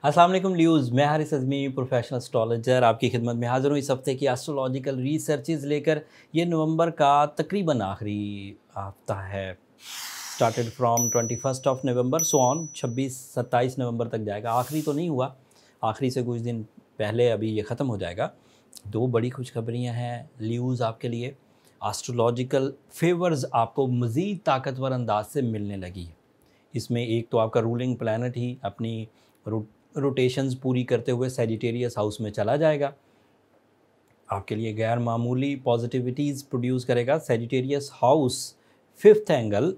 अस्सलाम वालेकुम ल्यूज़, मैं हारिस अज़मी प्रोफेशनल एस्ट्रोलॉजर आपकी खिदमत में हाज़िर हूँ इस हफ़्ते की एस्ट्रोलॉजिकल रिसर्चेस लेकर। ये नवंबर का तकरीबन आखिरी हफ़्ता है। Started from 21 of November so on 26-27 नवंबर तक जाएगा। आखिरी तो नहीं हुआ, आखिरी से कुछ दिन पहले अभी ये ख़त्म हो जाएगा। दो बड़ी खुशखबरियाँ हैं ल्यूज़ आपके लिए। एस्ट्रोलॉजिकल फेवर्स आपको मज़ीद ताकतवर अंदाज से मिलने लगी है। इसमें एक तो आपका रूलिंग प्लैनेट ही अपनी रोटेशंस पूरी करते हुए सैजिटेरियस हाउस में चला जाएगा, आपके लिए गैर मामूली पॉजिटिविटीज़ प्रोड्यूस करेगा। Sagittarius house fifth angle,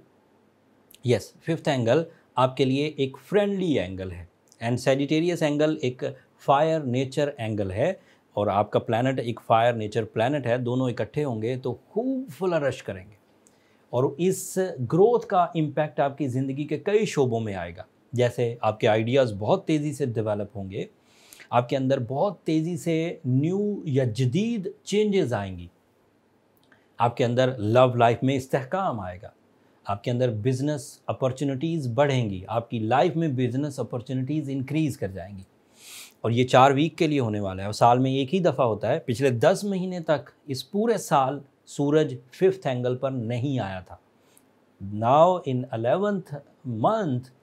fifth angle आपके लिए एक फ्रेंडली एंगल है एंड सैजिटेरियस एंगल एक फायर नेचर एंगल है और आपका प्लैनेट एक फायर नेचर प्लैनेट है। दोनों इकट्ठे होंगे तो खूब फ्लरिश करेंगे और इस ग्रोथ का इम्पैक्ट आपकी ज़िंदगी के कई शोबों में आएगा। जैसे आपके आइडियाज़ बहुत तेज़ी से डेवलप होंगे, आपके अंदर बहुत तेज़ी से न्यू या जदीद चेंजेस आएंगी, आपके अंदर लव लाइफ में इस्तेहकाम आएगा, आपके अंदर बिजनेस अपॉर्चुनिटीज़ बढ़ेंगी, आपकी लाइफ में बिजनेस अपॉर्चुनिटीज़ इंक्रीज़ कर जाएंगी। और ये 4 वीक के लिए होने वाला है और साल में एक ही दफ़ा होता है। पिछले 10 महीने तक इस पूरे साल सूरज फिफ्थ एंगल पर नहीं आया था। नाउ इन 11th मंथ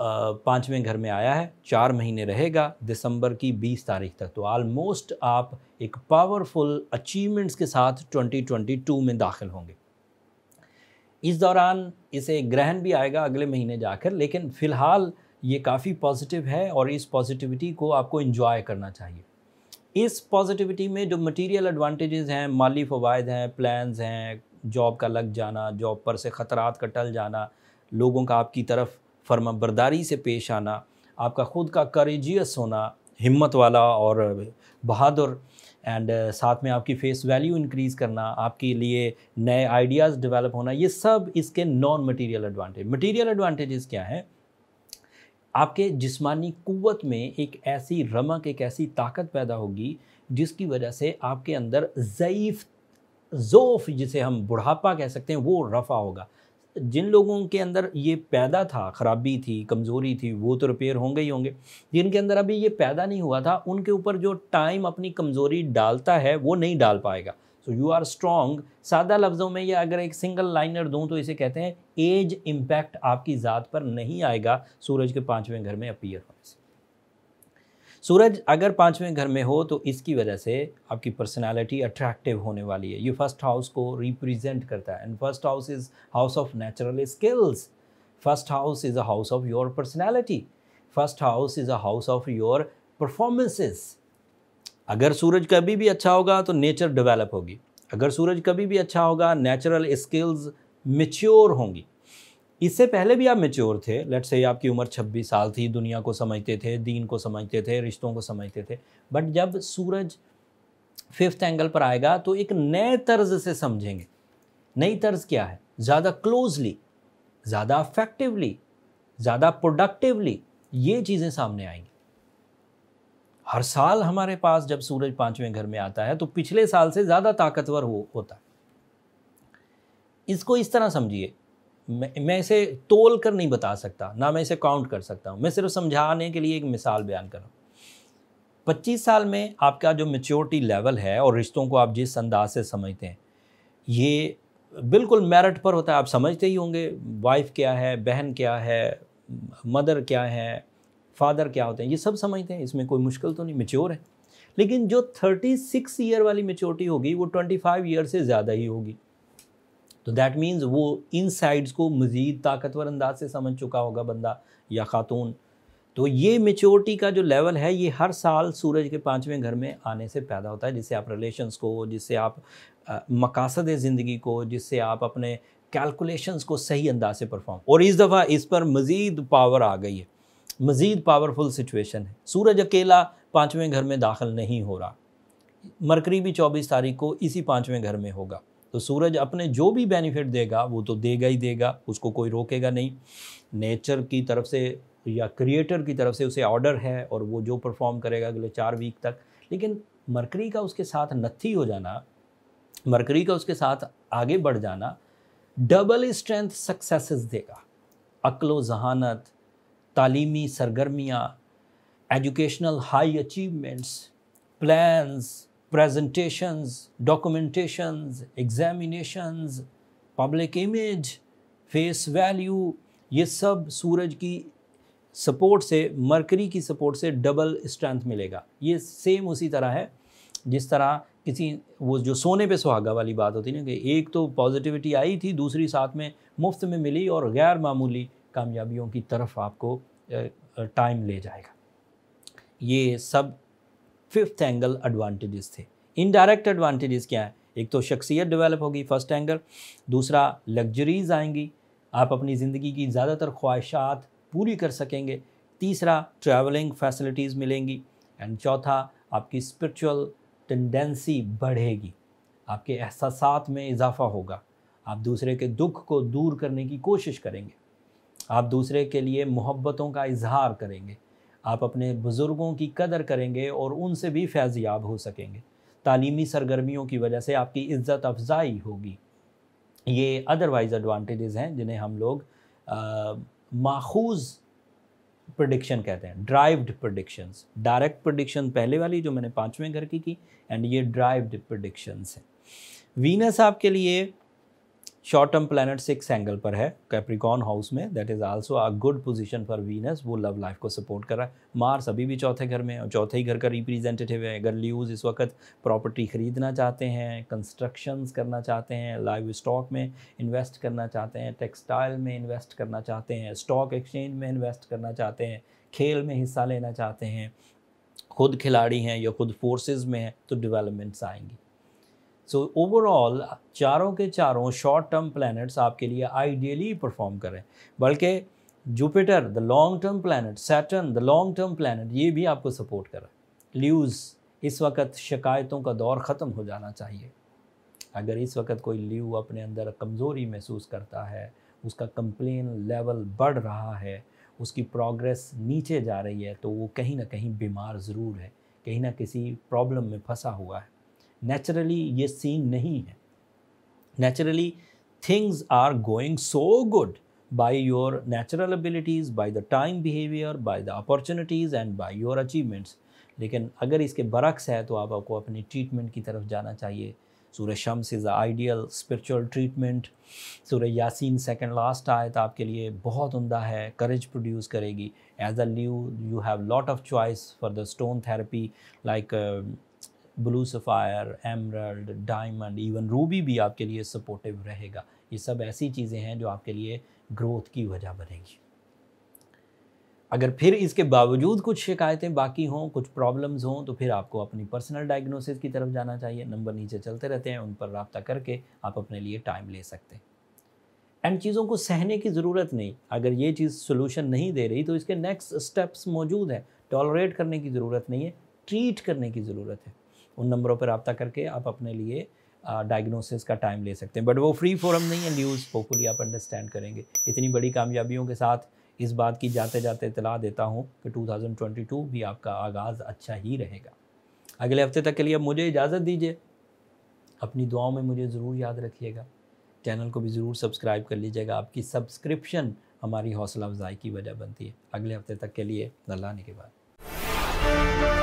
5वें घर में आया है, 4 महीने रहेगा दिसंबर की 20 तारीख तक। तो ऑलमोस्ट आप एक पावरफुल अचीवमेंट्स के साथ 2022 में दाखिल होंगे। इस दौरान इसे ग्रहण भी आएगा अगले महीने जाकर, लेकिन फ़िलहाल ये काफ़ी पॉजिटिव है और इस पॉजिटिविटी को आपको एंजॉय करना चाहिए। इस पॉजिटिविटी में जो मटेरियल एडवांटेजेस हैं, माली फ़वाइद हैं, प्लान्स हैं, जॉब का लग जाना, जॉब पर से ख़तरात का टल जाना, लोगों का आपकी तरफ फर्माबरदारी से पेश आना, आपका ख़ुद का करेजियस होना, हिम्मत वाला और बहादुर एंड साथ में आपकी फेस वैल्यू इंक्रीज़ करना, आपके लिए नए आइडियाज़ डेवलप होना, ये सब इसके non material advantage. Material advantages क्या हैं? आपके जिस्मानी क़ुव्वत में एक ऐसी रमक, एक ऐसी ताकत पैदा होगी जिसकी वजह से आपके अंदर ज़ईफ़ ज़ोफ़ जिसे हम बुढ़ापा कह सकते हैं वो रफ़ा होगा। जिन लोगों के अंदर ये पैदा था, ख़राबी थी, कमज़ोरी थी, वो तो रिपेयर होंगे ही होंगे। जिनके अंदर अभी ये पैदा नहीं हुआ था, उनके ऊपर जो टाइम अपनी कमज़ोरी डालता है वो नहीं डाल पाएगा। So you are strong. सादा लफ्ज़ों में ये अगर एक सिंगल लाइनर दूँ तो इसे कहते हैं एज इम्पैक्ट आपकी ज़ात पर नहीं आएगा सूरज के 5वें घर में अपीयर होने से। सूरज अगर 5वें घर में हो तो इसकी वजह से आपकी पर्सनालिटी अट्रैक्टिव होने वाली है। ये फर्स्ट हाउस को रिप्रेजेंट करता है and first house is house of natural skills. First house is a house of your personality. First house is a house of your performances. अगर सूरज कभी भी अच्छा होगा तो नेचर डेवलप होगी, अगर सूरज कभी भी अच्छा होगा नेचुरल स्किल्स मैच्योर होंगी। इससे पहले भी आप मैच्योर थे, लेट्स से आपकी उम्र 26 साल थी, दुनिया को समझते थे, दीन को समझते थे, रिश्तों को समझते थे, बट जब सूरज फिफ्थ एंगल पर आएगा तो एक नए तर्ज से समझेंगे। नई तर्ज क्या है? ज़्यादा क्लोजली, ज़्यादा अफेक्टिवली, ज़्यादा प्रोडक्टिवली ये चीज़ें सामने आएंगी। हर साल हमारे पास जब सूरज 5वें घर में आता है तो पिछले साल से ज़्यादा ताकतवर होता है। इसको इस तरह समझिए, मैं इसे तोल कर नहीं बता सकता, ना मैं इसे काउंट कर सकता हूँ, मैं सिर्फ समझाने के लिए एक मिसाल बयान कर रहा हूँ। 25 साल में आपका जो मैच्योरिटी लेवल है और रिश्तों को आप जिस अंदाज से समझते हैं ये बिल्कुल मेरिट पर होता है। आप समझते ही होंगे वाइफ क्या है, बहन क्या है, मदर क्या है, फादर क्या होते हैं, ये सब समझते हैं, इसमें कोई मुश्किल तो नहीं, मैच्योर है। लेकिन जो 36 ईयर वाली मैच्योरिटी होगी वो 25 ईयर से ज़्यादा ही होगी। तो दैट मीन्स वो इन साइड्स को मज़ीद ताकतवर अंदाज से समझ चुका होगा बंदा या खातून। तो ये मैच्योरिटी का जो लेवल है ये हर साल सूरज के 5वें घर में आने से पैदा होता है, जिससे आप रिलेशंस को, जिससे आप मकासद ज़िंदगी को, जिससे आप अपने कैलकुलेशंस को सही अंदाज से परफॉर्म। और इस दफ़ा इस पर मज़ीद पावर आ गई है, मज़ीद पावरफुल सिचुएशन है। सूरज अकेला 5वें घर में दाखिल नहीं हो रहा, मरकरी भी 24 तारीख को इसी 5वें घर में होगा। तो सूरज अपने जो भी बेनिफिट देगा वो तो देगा ही देगा, उसको कोई रोकेगा नहीं। नेचर की तरफ से या क्रिएटर की तरफ से उसे ऑर्डर है और वो जो परफॉर्म करेगा अगले 4 वीक तक। लेकिन मरकरी का उसके साथ नत्थी हो जाना, मरकरी का उसके साथ आगे बढ़ जाना डबल स्ट्रेंथ सक्सेसेस देगा। अक्ल व जहानत, तालीमी सरगर्मियाँ, educational high achievements, plans, presentations, documentations, examinations, public image, face value, ये सब सूरज की सपोर्ट से, मरकरी की सपोर्ट से डबल स्ट्रेंथ मिलेगा। ये सेम उसी तरह है जिस तरह किसी वो जो सोने पे सुहागा वाली बात होती है ना, कि एक तो पॉजिटिविटी आई थी, दूसरी साथ में मुफ्त में मिली और गैर मामूली कामयाबियों की तरफ आपको टाइम ले जाएगा। ये सब फिफ्थ एंगल एडवांटेजेस थे। इनडायरेक्ट एडवांटेजेस क्या है? एक तो शख्सियत डेवलप होगी, फर्स्ट एंगल। दूसरा, लग्जरीज आएंगी, आप अपनी ज़िंदगी की ज़्यादातर ख्वाहिशात पूरी कर सकेंगे। तीसरा, ट्रैवलिंग फैसिलिटीज़ मिलेंगी। एंड चौथा, आपकी स्पिरिचुअल टेंडेंसी बढ़ेगी, आपके एहसासात में इजाफा होगा, आप दूसरे के दुख को दूर करने की कोशिश करेंगे, आप दूसरे के लिए मोहब्बतों का इजहार करेंगे, आप अपने बुज़ुर्गों की कदर करेंगे और उनसे भी फैज़याब हो सकेंगे। तालीमी सरगर्मियों की वजह से आपकी इज़्ज़त अफजाई होगी। ये अदरवाइज़ एडवांटेजेस हैं जिन्हें हम लोग माखूज़ प्रेडिक्शन कहते हैं, ड्राइव्ड प्रेडिक्शंस। डायरेक्ट प्रेडिक्शन पहले वाली जो मैंने 5वें घर की, एंड ये ड्राइव्ड प्रेडिक्शंस हैं। वीनस आपके लिए शॉर्ट टर्म प्लैनेट 6 एंगल पर है कैप्रिकॉर्न हाउस में, that is also a good position for Venus, वो लव लाइफ को सपोर्ट कर रहा है। मार्स अभी भी चौथे घर में, और चौथे ही घर का रिप्रेजेंटेटिव है। अगर ल्यूज इस वक्त प्रॉपर्टी ख़रीदना चाहते हैं, कंस्ट्रक्शंस करना चाहते हैं, लाइव स्टॉक में इन्वेस्ट करना चाहते हैं, टेक्सटाइल में इन्वेस्ट करना चाहते हैं, स्टॉक एक्सचेंज में इन्वेस्ट करना चाहते हैं, खेल में हिस्सा लेना चाहते हैं, खुद खिलाड़ी हैं या खुद फोर्सेस में हैं, तो डेवलपमेंट्स आएंगी। सो ओवरऑल चारों के चारों शॉर्ट टर्म प्लैनेट्स आपके लिए आइडियली परफॉर्म कर रहे हैं। बल्कि Jupiter the long term planet, Saturn the long term planet, ये भी आपको सपोर्ट कर रहा है। ल्यूज, इस वक्त शिकायतों का दौर ख़त्म हो जाना चाहिए। अगर इस वक्त कोई ल्यू अपने अंदर कमज़ोरी महसूस करता है, उसका कंप्लेन लेवल बढ़ रहा है, उसकी प्रोग्रेस नीचे जा रही है, तो वो कहीं ना कहीं बीमार ज़रूर है, कहीं ना किसी प्रॉब्लम में फंसा हुआ है। नेचुरली ये सीन नहीं है। Naturally things are going so good by your natural abilities, by the time behaviour, by the opportunities and by your achievements. लेकिन अगर इसके बरक्स है तो आपको अपनी ट्रीटमेंट की तरफ जाना चाहिए। सूरह Shams is the ideal spiritual treatment. सूरह यासीन सेकंड लास्ट आयत आपके लिए बहुत उम्दा है, करेज प्रोड्यूस करेगी। एज अ ल्यू you have lot of choice for the stone therapy, like blue sapphire, emerald, diamond, even ruby भी आपके लिए सपोर्टिव रहेगा। ये सब ऐसी चीज़ें हैं जो आपके लिए ग्रोथ की वजह बनेंगी। अगर फिर इसके बावजूद कुछ शिकायतें बाकी हों, कुछ प्रॉब्लम्स हों, तो फिर आपको अपनी पर्सनल डायग्नोसिस की तरफ जाना चाहिए। नंबर नीचे चलते रहते हैं, उन पर रब्ता करके आप अपने लिए टाइम ले सकते हैं। एंड चीज़ों को सहने की ज़रूरत नहीं। अगर ये चीज़ सोल्यूशन नहीं दे रही तो इसके नेक्स्ट स्टेप्स मौजूद हैं। टॉलरेट करने की ज़रूरत नहीं है, ट्रीट करने की ज़रूरत है। उन नंबरों पर रब्ता करके आप अपने लिए डायग्नोसिस का टाइम ले सकते हैं। बट वो फ्री फोरम नहीं है न्यूज़, होपफुली आप अंडरस्टैंड करेंगे। इतनी बड़ी कामयाबियों के साथ इस बात की जाते जाते इतला देता हूँ कि 2022 भी आपका आगाज़ अच्छा ही रहेगा। अगले हफ्ते तक के लिए अब मुझे इजाज़त दीजिए। अपनी दुआओं में मुझे ज़रूर याद रखिएगा। चैनल को भी ज़रूर सब्सक्राइब कर लीजिएगा। आपकी सब्सक्रिप्शन हमारी हौसला अफजाई की वजह बनती है। अगले हफ्ते तक के लिए अल्लाह ने के बाद।